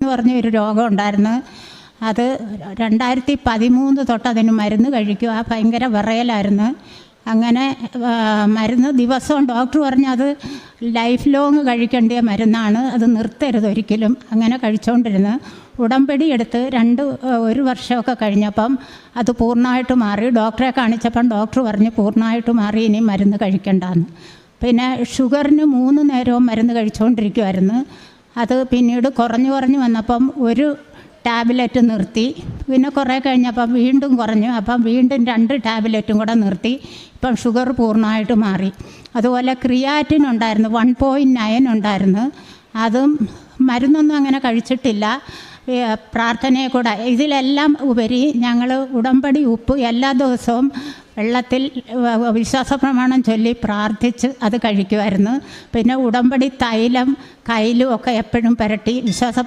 എന്ന് പറഞ്ഞ ഒരു രോഗം ഉണ്ടായിരുന്നു. അത് 2013 തൊട്ട് അതിന് മരുന്ന് കഴിക്കുക. ഭയങ്കര വിറയലായിരുന്നു. അങ്ങനെ മരുന്ന് ദിവസവും ഡോക്ടർ പറഞ്ഞു അത് ലൈഫ് ലോങ് കഴിക്കേണ്ട മരുന്നാണ്, അത് നിർത്തരുത് ഒരിക്കലും. അങ്ങനെ കഴിച്ചുകൊണ്ടിരുന്നു. ഉടമ്പടി എടുത്ത് 1 വർഷമൊക്കെ കഴിഞ്ഞപ്പം അത് പൂർണ്ണമായിട്ട് മാറി. ഡോക്ടറെ കാണിച്ചപ്പം ഡോക്ടർ പറഞ്ഞു പൂർണ്ണമായിട്ട് മാറി, ഇനി മരുന്ന് കഴിക്കണ്ടെന്ന്. പിന്നെ ഷുഗറിന് 3 നേരവും മരുന്ന് കഴിച്ചുകൊണ്ടിരിക്കുമായിരുന്നു. അത് പിന്നീട് കുറഞ്ഞു വന്നപ്പം ഒരു ടാബ്ലറ്റ് നിർത്തി. പിന്നെ കുറേ കഴിഞ്ഞപ്പം വീണ്ടും കുറഞ്ഞു. അപ്പം വീണ്ടും 2 ടാബ്ലറ്റും കൂടെ നിർത്തി. ഇപ്പം ഷുഗർ പൂർണ്ണമായിട്ട് മാറി. അതുപോലെ ക്രിയാറ്റിൻ ഉണ്ടായിരുന്നു, 1.9 ഉണ്ടായിരുന്നു. അതും മരുന്നൊന്നും അങ്ങനെ കഴിച്ചിട്ടില്ല, പ്രാർത്ഥനയെ കൂടെ. ഇതിലെല്ലാം ഉപരി ഞങ്ങൾ ഉടമ്പടി ഉപ്പ് എല്ലാ ദിവസവും വെള്ളത്തിൽ വിശ്വാസ പ്രമാണം ചൊല്ലി പ്രാർത്ഥിച്ച് അത് കഴിക്കുമായിരുന്നു. പിന്നെ ഉടമ്പടി തൈലം കയ്യിലും ഒക്കെ എപ്പോഴും പുരട്ടി വിശ്വാസ